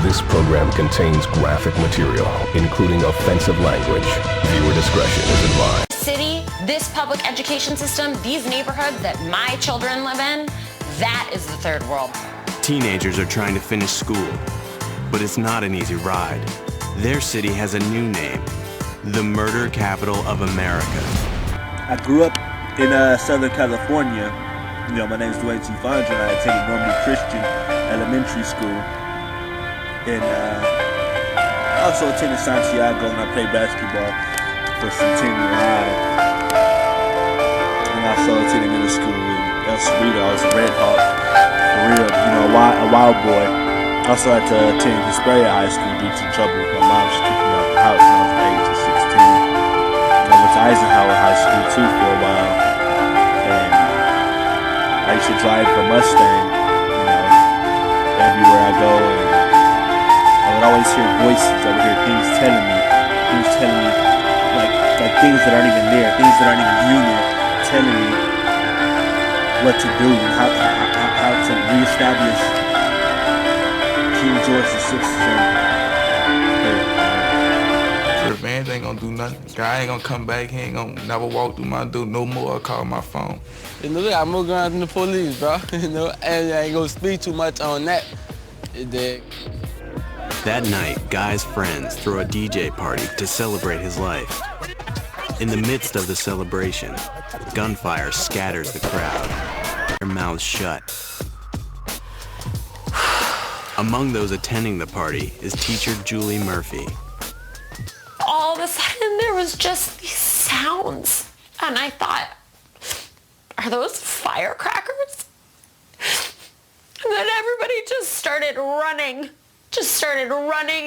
This program contains graphic material, including offensive language. Viewer discretion is advised. City, this public education system, these neighborhoods that my children live in, that is the third world. Teenagers are trying to finish school, but it's not an easy ride. Their city has a new name, the murder capital of America. I grew up in Southern California. You know, my name is wayne.t.fondren. I attended Normal Christian Elementary School. And I also attended Santiago, and I played basketball for Centennial High. And I also attended middle school in El Cerrito. I was a Red Hawk, for real, you know, a wild boy. I also had to attend Hesperia High School due to trouble. My mom just kicked me out of the house when I was the age of 16. I went to Eisenhower High School too for a while. And I used to drive a Mustang, you know, everywhere I go. And I would always hear voices. I would hear things telling me, like things that aren't even there, things that aren't even human, telling me what to do and how to reestablish King George VI. The man ain't gonna do nothing. Guy ain't gonna come back. He ain't gonna never walk through my door no more or call my phone. You know, I'm more going than the police, bro. You know, and I ain't gonna speak too much on that. That night, Guy's friends throw a DJ party to celebrate his life. In the midst of the celebration, gunfire scatters the crowd, their mouths shut. Among those attending the party is teacher Julie Murphy. All of a sudden, there was just these sounds. And I thought, are those firecrackers? And then everybody just started running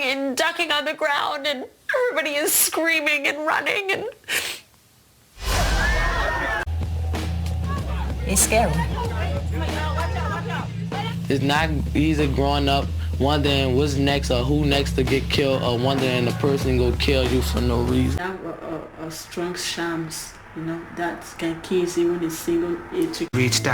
and ducking on the ground, and everybody is screaming and running. And it's scary. It's not easy growing up wondering what's next or who next to get killed, or wondering the person go kill you for no reason. That a strong shams, you know, that can kill you when it's single. We reached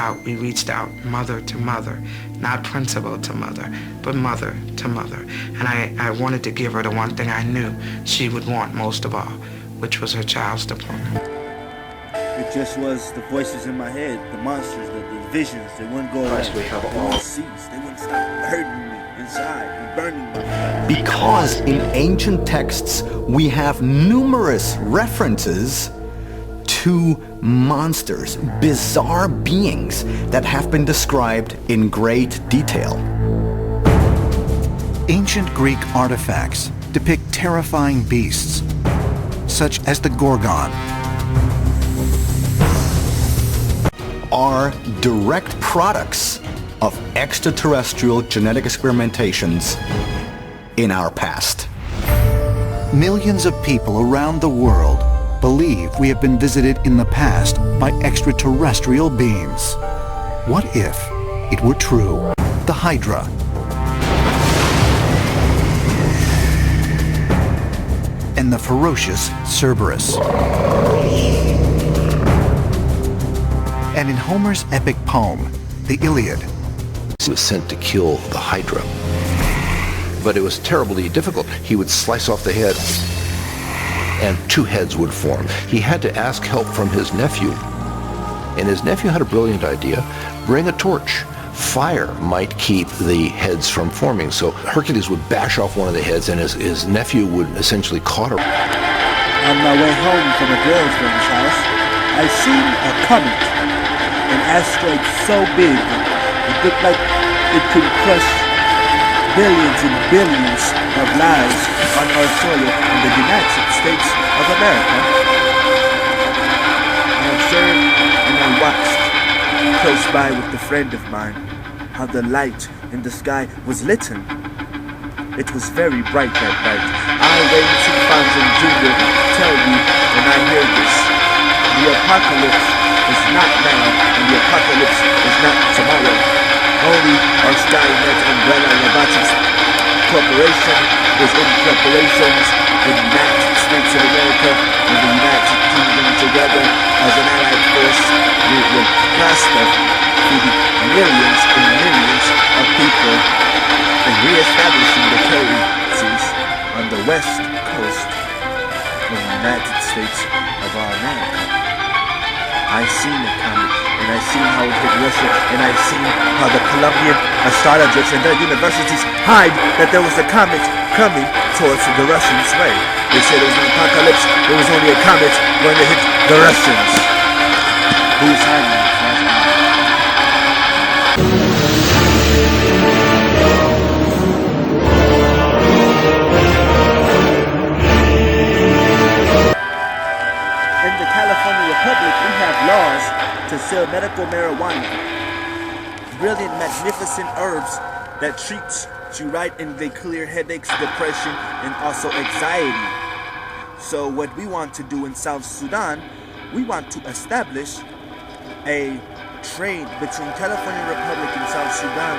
out mother to mother, not principal to mother, but mother to mother. And I wanted to give her the one thing I knew she would want most of all, which was her child's diploma. It just was the voices in my head, the monsters, the visions. They wouldn't go away. They wouldn't cease. They wouldn't stop hurting me inside and burning me. Because in ancient texts, we have numerous references to monsters, bizarre beings that have been described in great detail. Ancient Greek artifacts depict terrifying beasts, such as the Gorgon, are direct products of extraterrestrial genetic experimentations in our past. Millions of people around the world believe we have been visited in the past by extraterrestrial beings. What if it were true? The Hydra. And the ferocious Cerberus. And in Homer's epic poem, the Iliad, he was sent to kill the Hydra. But it was terribly difficult. He would slice off the head, and two heads would form. He had to ask help from his nephew. And his nephew had a brilliant idea. Bring a torch. Fire might keep the heads from forming. So Hercules would bash off one of the heads, and his nephew would essentially cauterize. On my way home from a girlfriend's house, I seen a comet. An asteroid so big, it looked like it could crush billions and billions of lives on our soil in the United States of America. I observed and I watched close by with a friend of mine how the light in the sky was lit. It was very bright that night. I, Wayne.t.Fondren Jr., tell you when I hear this, the apocalypse is not now, and the apocalypse is not tomorrow. Only our Skynet Umbrella Robotics Corporation is in preparations with the United States of America and the United Kingdom together as an allied force. We will prosper through the millions and millions of people and re-establishing the currencies on the west coast of the United States of America. I've seen it coming, and I've seen how it hit Russia, and I've seen how the Colombian astrologers and their universities hide that there was a comet coming towards the Russians' way. They said it was an apocalypse, it was only a comet going to hit the Russians. Who's hiding it? In the California Republic, we have laws to sell medical marijuana. Brilliant, magnificent herbs that treats you right and they clear headaches, depression, and also anxiety. So what we want to do in South Sudan, we want to establish a trade between California Republic and South Sudan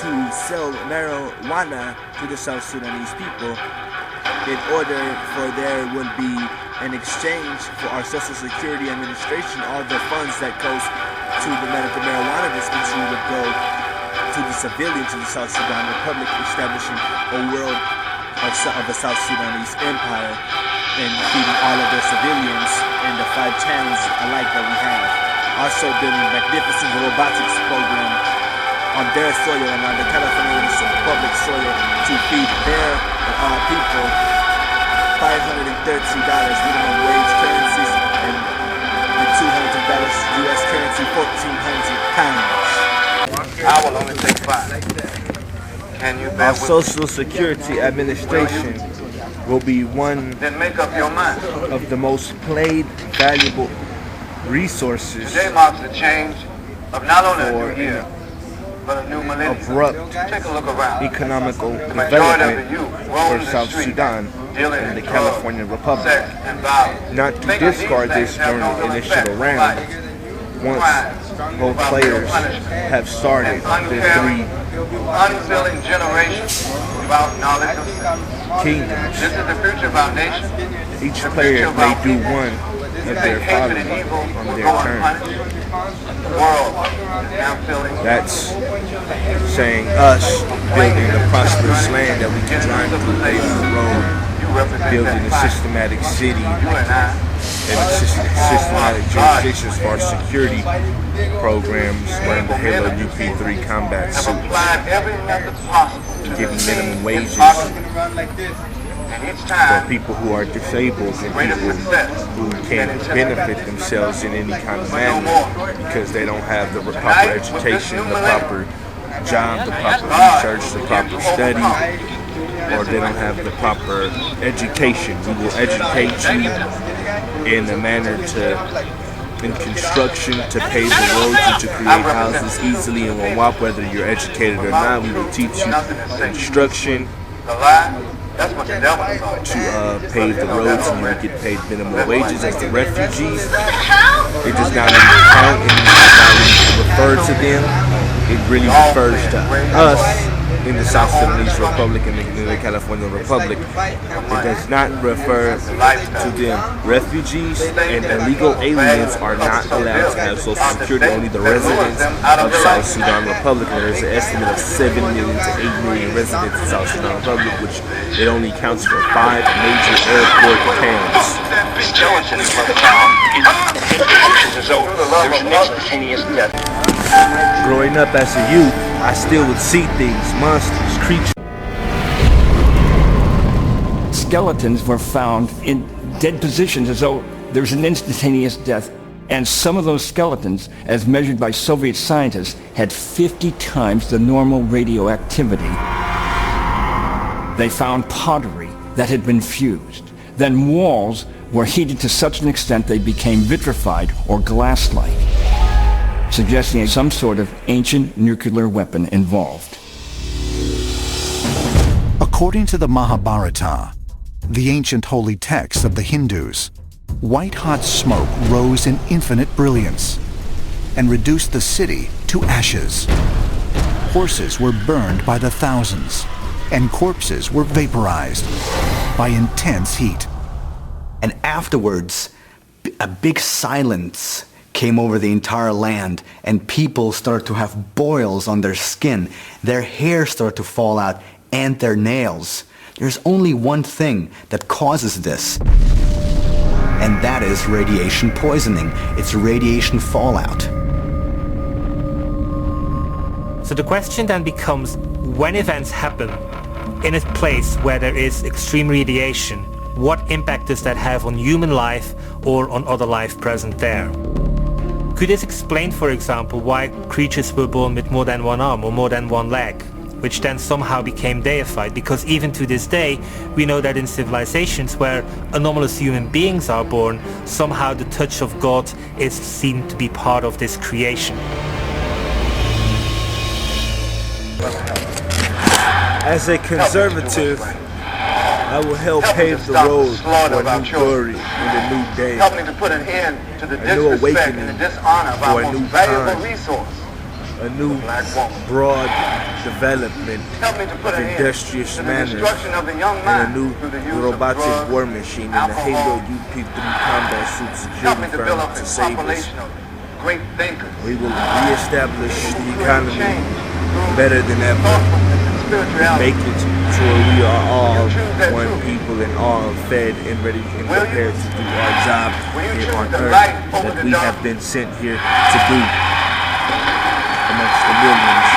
to sell marijuana to the South Sudanese people in order for there will be an exchange for our Social Security Administration. All the funds that goes to the medical marijuana dispensary would go to the civilians of the South Sudan Republic, establishing a world of the South Sudanese Empire and feeding all of their civilians in the 5 channels alike that we have. Also building a magnificent robotics program on their soil and on the California Republic soil to feed their people $530 minimum wage currencies and the $200 US currency, 1,400 pounds. I will only take 5. Can you bear Our with Social Security Administration will be one Then make up your mind. of the most played, valuable resources Today marks the change of not only a for new year, but a new millennium. abrupt Take a look around. economical The majority of the development youth roam for the South streets, Sudan dealing and the in California drugs, Republic. sex, and violence. Not to Thinking discard these this things have during no the real initial effect on round, life. once Crimes, both players have started the unfilling generations without knowledge of self. 3 kingdoms. This is the future of our nation. Each The player future of may our do people. one You of think their hatred and following evil on will their go turn. unpunished? The world is now filling. That's saying us building a prosperous land that we can drive through, paving the road, building a systematic city, and systematic jurisdictions for our security programs wearing the Halo UP3 combat suits, giving minimum wages for people who are disabled and people who can't benefit themselves in any kind of manner because they don't have the proper education, the proper job, the proper research, the proper study, or they don't have the proper education. We will educate you in a manner in construction to pave the roads and to create houses easily and will walk whether you're educated or not. We will teach you construction to pave the roads and you will get paid minimum wages as the refugees. It does not even count, it does not even refer to them. It really refers to us in the South Sudanese Republic and in the California Republic. It does not refer to them. Refugees and illegal aliens are not allowed to have Social Security. Only the residents of South Sudan Republic. And there's an estimate of 7 million to 8 million residents in South Sudan Republic, which it only counts for 5 major airport towns. Skeletons were found in dead as though there was an instantaneous death. Growing up as a youth, I still would see things, monsters, creatures. Skeletons were found in dead positions as though there was an instantaneous death. And some of those skeletons, as measured by Soviet scientists, had 50 times the normal radioactivity. They found pottery that had been fused. Then walls were heated to such an extent they became vitrified or glass-like, suggesting some sort of ancient nuclear weapon involved. According to the Mahabharata, the ancient holy text of the Hindus, white-hot smoke rose in infinite brilliance and reduced the city to ashes. Horses were burned by the thousands, and corpses were vaporized by intense heat. And afterwards, a big silence came over the entire land, and people started to have boils on their skin. Their hair started to fall out, and their nails. There's only one thing that causes this, and that is radiation poisoning. It's radiation fallout. So the question then becomes, when events happen in a place where there is extreme radiation, what impact does that have on human life or on other life present there? Could this explain, for example, why creatures were born with more than one arm or more than one leg, which then somehow became deified? Because even to this day, we know that in civilizations where anomalous human beings are born, somehow the touch of God is seen to be part of this creation. As a conservative, I will help pave the road for a new glory and a new day, helping to put an end to the a new disrespect awakening and the dishonor of our for a most new valuable time, resource, a new broad development of industrious manners, and a new robotic war machine and a Halo UP-3 combat suit security firm to save us. great thinkers. We will reestablish the economy better than ever. Make it to where we are all one people and all fed and ready and prepared to do our job here on earth that we have been sent here to do amongst the millions